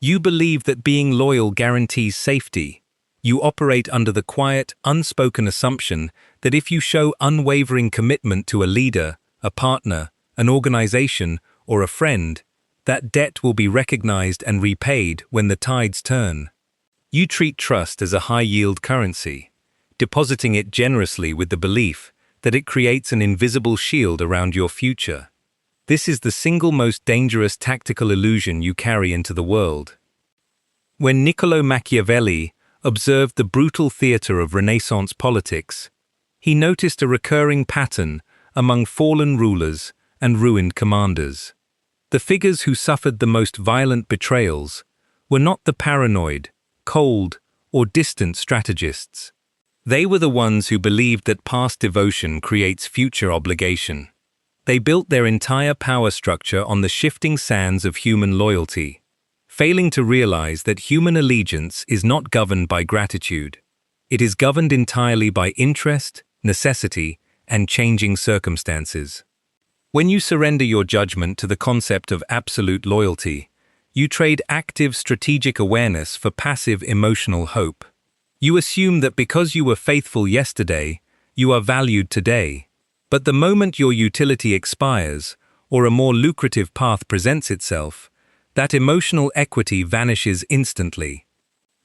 You believe that being loyal guarantees safety. You operate under the quiet, unspoken assumption that if you show unwavering commitment to a leader, a partner, an organization, or a friend, that debt will be recognized and repaid when the tides turn. You treat trust as a high-yield currency, depositing it generously with the belief that it creates an invisible shield around your future. This is the single most dangerous tactical illusion you carry into the world. When Niccolò Machiavelli observed the brutal theater of Renaissance politics, he noticed a recurring pattern among fallen rulers and ruined commanders. The figures who suffered the most violent betrayals were not the paranoid, cold, or distant strategists. They were the ones who believed that past devotion creates future obligation. They built their entire power structure on the shifting sands of human loyalty, failing to realize that human allegiance is not governed by gratitude. It is governed entirely by interest, necessity, and changing circumstances. When you surrender your judgment to the concept of absolute loyalty, you trade active strategic awareness for passive emotional hope. You assume that because you were faithful yesterday, you are valued today. But the moment your utility expires, or a more lucrative path presents itself, that emotional equity vanishes instantly.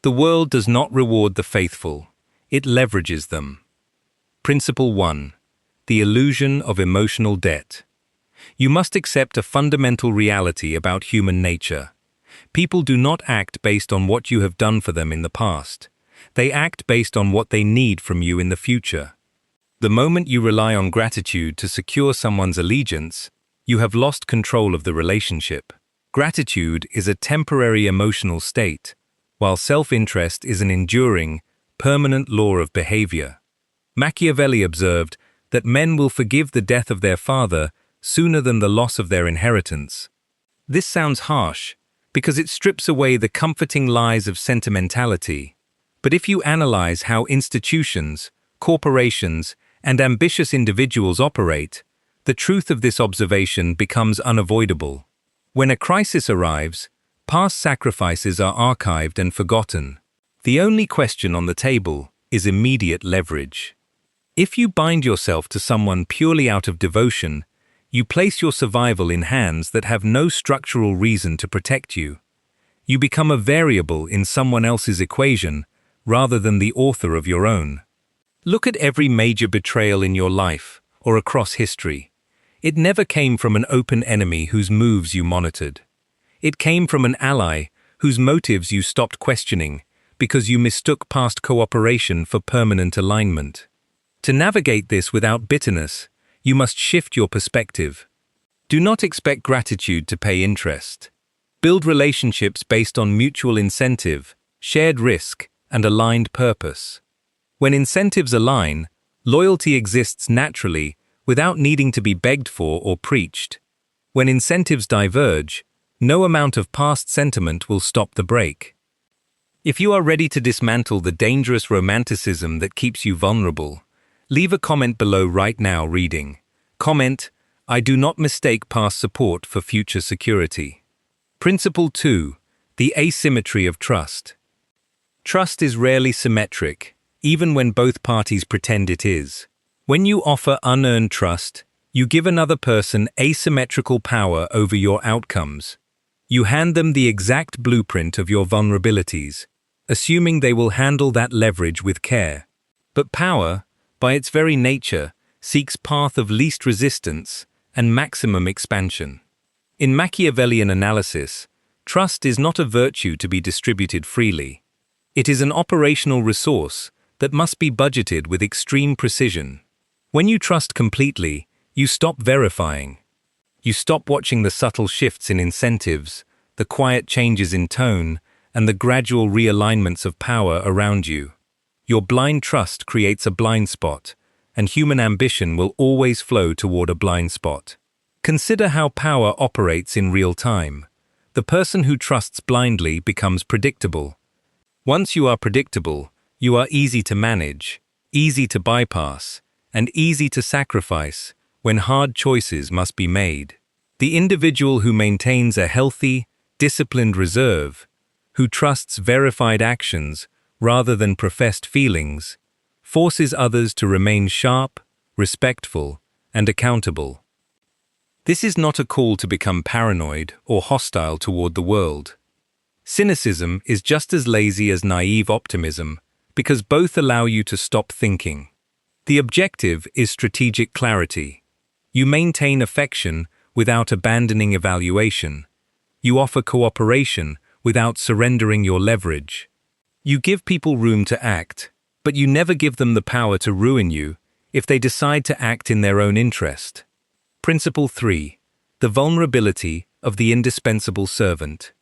The world does not reward the faithful, it leverages them. Principle 1. The illusion of emotional debt. You must accept a fundamental reality about human nature. People do not act based on what you have done for them in the past. They act based on what they need from you in the future. The moment you rely on gratitude to secure someone's allegiance, you have lost control of the relationship. Gratitude is a temporary emotional state, while self-interest is an enduring, permanent law of behavior. Machiavelli observed that men will forgive the death of their father sooner than the loss of their inheritance. This sounds harsh, because it strips away the comforting lies of sentimentality. But if you analyze how institutions, corporations, and ambitious individuals operate, the truth of this observation becomes unavoidable. When a crisis arrives, past sacrifices are archived and forgotten. The only question on the table is immediate leverage. If you bind yourself to someone purely out of devotion, you place your survival in hands that have no structural reason to protect you. You become a variable in someone else's equation rather than the author of your own. Look at every major betrayal in your life or across history. It never came from an open enemy whose moves you monitored. It came from an ally whose motives you stopped questioning because you mistook past cooperation for permanent alignment. To navigate this without bitterness, you must shift your perspective. Do not expect gratitude to pay interest. Build relationships based on mutual incentive, shared risk, and aligned purpose. When incentives align, loyalty exists naturally without needing to be begged for or preached. When incentives diverge, no amount of past sentiment will stop the break. If you are ready to dismantle the dangerous romanticism that keeps you vulnerable, leave a comment below right now reading, comment, "I do not mistake past support for future security." Principle 2. The asymmetry of trust. Trust is rarely symmetric, even when both parties pretend it is. When you offer unearned trust, you give another person asymmetrical power over your outcomes. You hand them the exact blueprint of your vulnerabilities, assuming they will handle that leverage with care. But power, by its very nature, seeks path of least resistance and maximum expansion. In Machiavellian analysis, trust is not a virtue to be distributed freely. It is an operational resource that must be budgeted with extreme precision. When you trust completely, you stop verifying. You stop watching the subtle shifts in incentives, the quiet changes in tone, and the gradual realignments of power around you. Your blind trust creates a blind spot, and human ambition will always flow toward a blind spot. Consider how power operates in real time. The person who trusts blindly becomes predictable. Once you are predictable, you are easy to manage, easy to bypass, and easy to sacrifice when hard choices must be made. The individual who maintains a healthy, disciplined reserve who trusts verified actions rather than professed feelings, forces others to remain sharp, respectful, and accountable. This is not a call to become paranoid or hostile toward the world. Cynicism is just as lazy as naive optimism because both allow you to stop thinking. The objective is strategic clarity. You maintain affection without abandoning evaluation. You offer cooperation without surrendering your leverage. You give people room to act, but you never give them the power to ruin you if they decide to act in their own interest. Principle 3. The vulnerability of the indispensable servant.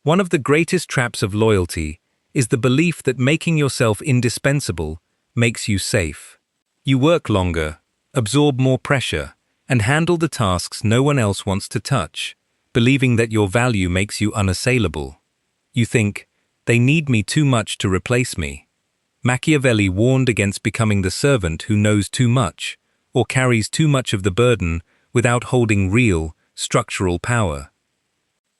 One of the greatest traps of loyalty is the belief that making yourself indispensable makes you safe. You work longer, absorb more pressure, and handle the tasks no one else wants to touch, believing that your value makes you unassailable. You think, they need me too much to replace me. Machiavelli warned against becoming the servant who knows too much or carries too much of the burden without holding real, structural power.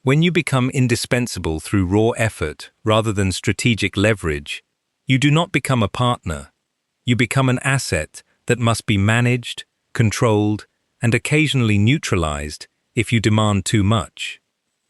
When you become indispensable through raw effort rather than strategic leverage, you do not become a partner. You become an asset that must be managed, controlled, and occasionally neutralized if you demand too much.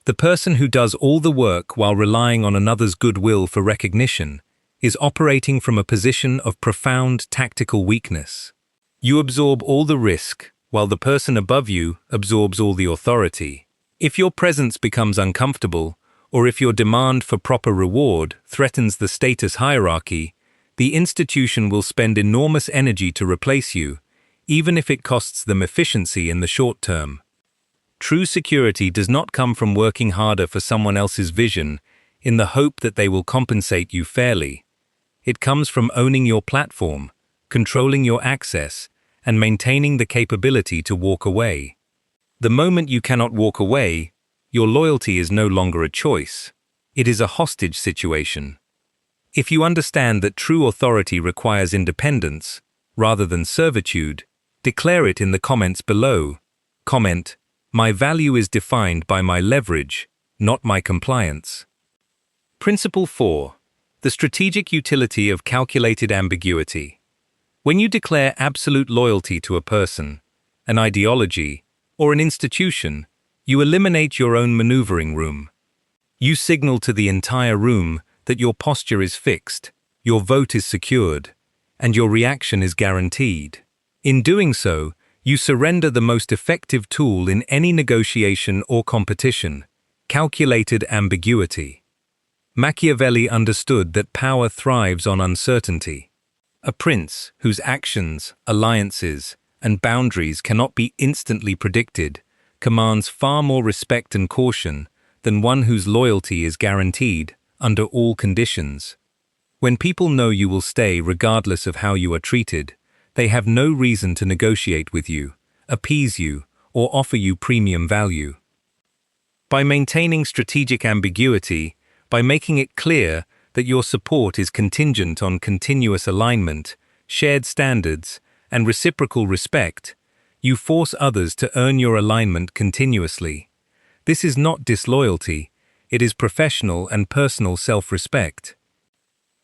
The person who does all the work while relying on another's goodwill for recognition is operating from a position of profound tactical weakness. You absorb all the risk, while the person above you absorbs all the authority. If your presence becomes uncomfortable, or if your demand for proper reward threatens the status hierarchy, the institution will spend enormous energy to replace you, even if it costs them efficiency in the short term. True security does not come from working harder for someone else's vision in the hope that they will compensate you fairly. It comes from owning your platform, controlling your access, and maintaining the capability to walk away. The moment you cannot walk away, your loyalty is no longer a choice. It is a hostage situation. If you understand that true authority requires independence, rather than servitude, declare it in the comments below. Comment, "My value is defined by my leverage, not my compliance." Principle 4. The strategic utility of calculated ambiguity. When you declare absolute loyalty to a person, an ideology, or an institution, you eliminate your own maneuvering room. You signal to the entire room that your posture is fixed, your vote is secured, and your reaction is guaranteed. In doing so, you surrender the most effective tool in any negotiation or competition: calculated ambiguity. Machiavelli understood that power thrives on uncertainty. A prince whose actions, alliances, and boundaries cannot be instantly predicted commands far more respect and caution than one whose loyalty is guaranteed under all conditions. When people know you will stay regardless of how you are treated, they have no reason to negotiate with you, appease you, or offer you premium value. By maintaining strategic ambiguity, by making it clear that your support is contingent on continuous alignment, shared standards, and reciprocal respect, you force others to earn your alignment continuously. This is not disloyalty, it is professional and personal self-respect.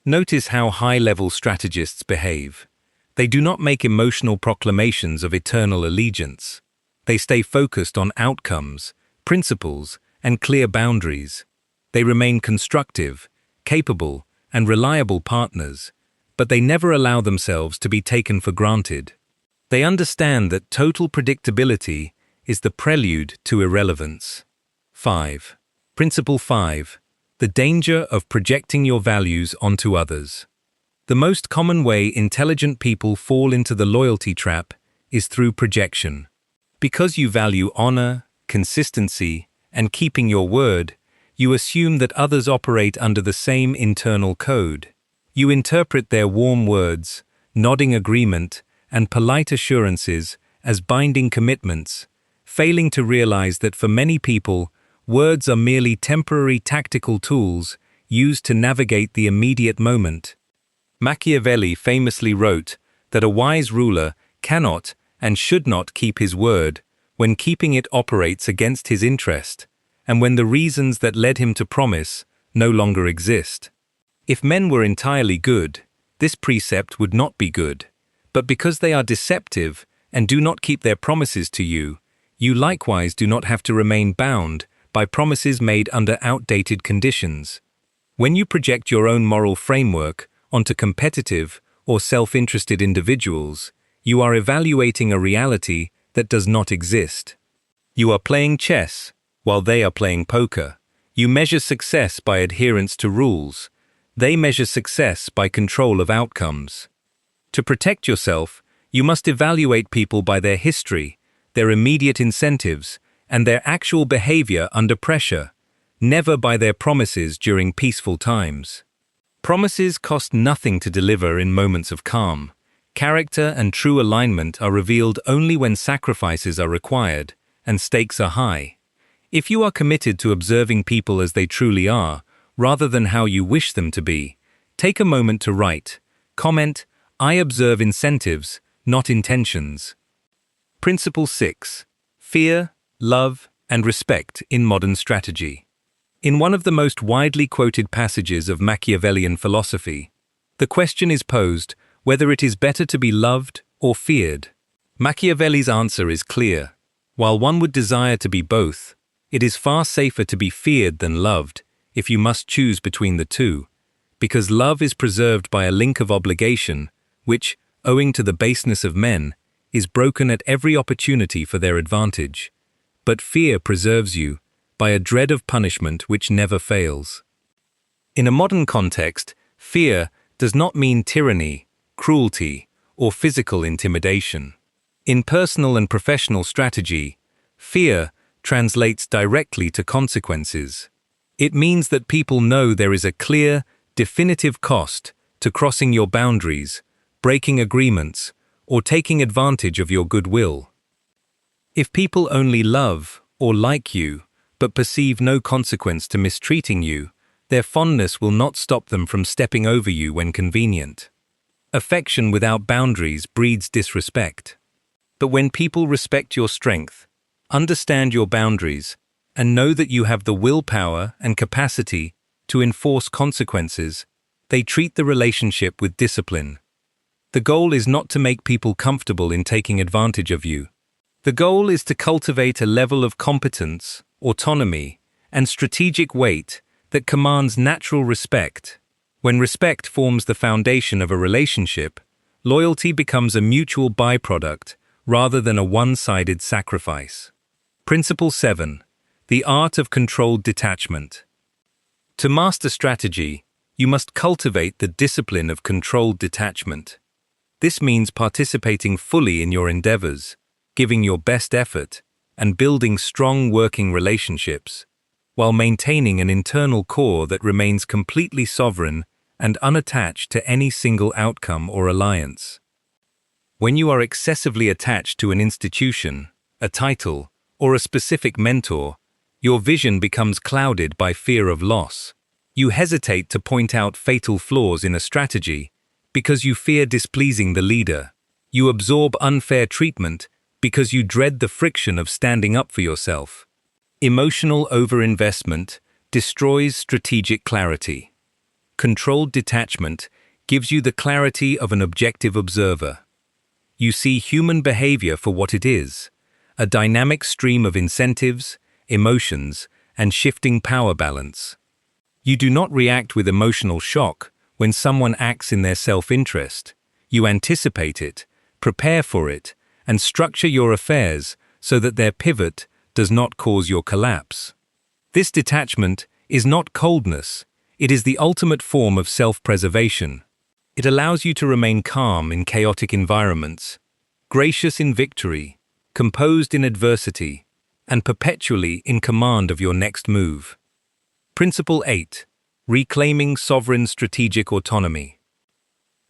Notice how high-level strategists behave. They do not make emotional proclamations of eternal allegiance. They stay focused on outcomes, principles, and clear boundaries. They remain constructive, capable, and reliable partners, but they never allow themselves to be taken for granted. They understand that total predictability is the prelude to irrelevance. 5. Principle 5. The danger of projecting your values onto others. The most common way intelligent people fall into the loyalty trap is through projection. Because you value honor, consistency, and keeping your word, you assume that others operate under the same internal code. You interpret their warm words, nodding agreement, and polite assurances as binding commitments, failing to realize that for many people, words are merely temporary tactical tools used to navigate the immediate moment. Machiavelli famously wrote that a wise ruler cannot and should not keep his word when keeping it operates against his interest, and when the reasons that led him to promise no longer exist. If men were entirely good, this precept would not be good. But because they are deceptive and do not keep their promises to you, you likewise do not have to remain bound by promises made under outdated conditions. When you project your own moral framework onto competitive or self-interested individuals, you are evaluating a reality that does not exist. You are playing chess while they are playing poker. You measure success by adherence to rules. They measure success by control of outcomes. To protect yourself, you must evaluate people by their history, their immediate incentives, and their actual behavior under pressure, never by their promises during peaceful times. Promises cost nothing to deliver in moments of calm. Character and true alignment are revealed only when sacrifices are required and stakes are high. If you are committed to observing people as they truly are, rather than how you wish them to be, take a moment to write, comment, "I observe incentives, not intentions." Principle 6. Fear, love, and respect in modern strategy. In one of the most widely quoted passages of Machiavellian philosophy, the question is posed whether it is better to be loved or feared. Machiavelli's answer is clear. While one would desire to be both, it is far safer to be feared than loved if you must choose between the two, because love is preserved by a link of obligation, which, owing to the baseness of men, is broken at every opportunity for their advantage. But fear preserves you by a dread of punishment which never fails. In a modern context, fear does not mean tyranny, cruelty, or physical intimidation. In personal and professional strategy, fear translates directly to consequences. It means that people know there is a clear, definitive cost to crossing your boundaries, breaking agreements, or taking advantage of your goodwill. If people only love or like you, but perceive no consequence to mistreating you, their fondness will not stop them from stepping over you when convenient. Affection without boundaries breeds disrespect. But when people respect your strength, understand your boundaries, and know that you have the willpower and capacity to enforce consequences, they treat the relationship with discipline. The goal is not to make people comfortable in taking advantage of you. The goal is to cultivate a level of competence, autonomy, and strategic weight that commands natural respect. When respect forms the foundation of a relationship, loyalty becomes a mutual byproduct rather than a one-sided sacrifice. Principle 7. The art of controlled detachment. To master strategy, you must cultivate the discipline of controlled detachment. This means participating fully in your endeavors, giving your best effort, and building strong working relationships, while maintaining an internal core that remains completely sovereign and unattached to any single outcome or alliance. When you are excessively attached to an institution, a title, or a specific mentor, your vision becomes clouded by fear of loss. You hesitate to point out fatal flaws in a strategy because you fear displeasing the leader. You absorb unfair treatment because you dread the friction of standing up for yourself. Emotional overinvestment destroys strategic clarity. Controlled detachment gives you the clarity of an objective observer. You see human behavior for what it is, a dynamic stream of incentives, emotions, and shifting power balance. You do not react with emotional shock when someone acts in their self-interest. You anticipate it, prepare for it, and structure your affairs so that their pivot does not cause your collapse. This detachment is not coldness, it is the ultimate form of self-preservation. It allows you to remain calm in chaotic environments, gracious in victory, composed in adversity, and perpetually in command of your next move. Principle 8. Reclaiming sovereign strategic autonomy.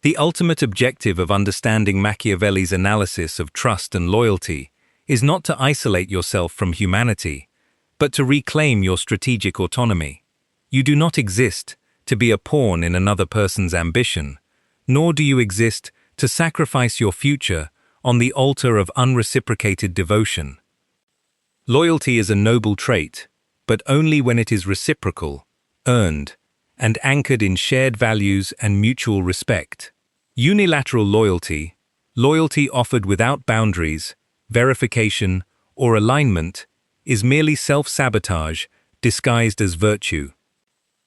The ultimate objective of understanding Machiavelli's analysis of trust and loyalty is not to isolate yourself from humanity, but to reclaim your strategic autonomy. You do not exist to be a pawn in another person's ambition, nor do you exist to sacrifice your future on the altar of unreciprocated devotion. Loyalty is a noble trait, but only when it is reciprocal, earned, and anchored in shared values and mutual respect. Unilateral loyalty, loyalty offered without boundaries, verification, or alignment, is merely self-sabotage disguised as virtue.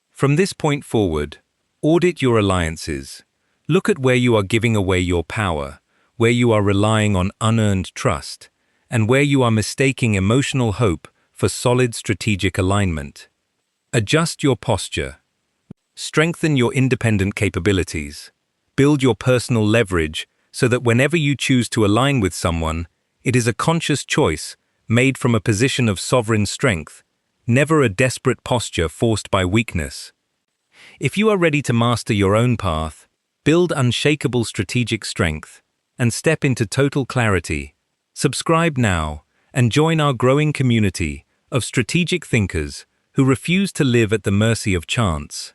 From this point forward, audit your alliances. Look at where you are giving away your power, where you are relying on unearned trust, and where you are mistaking emotional hope for solid strategic alignment. Adjust your posture. Strengthen your independent capabilities. Build your personal leverage so that whenever you choose to align with someone, it is a conscious choice made from a position of sovereign strength, never a desperate posture forced by weakness. If you are ready to master your own path, build unshakable strategic strength, and step into total clarity, subscribe now and join our growing community of strategic thinkers who refuse to live at the mercy of chance.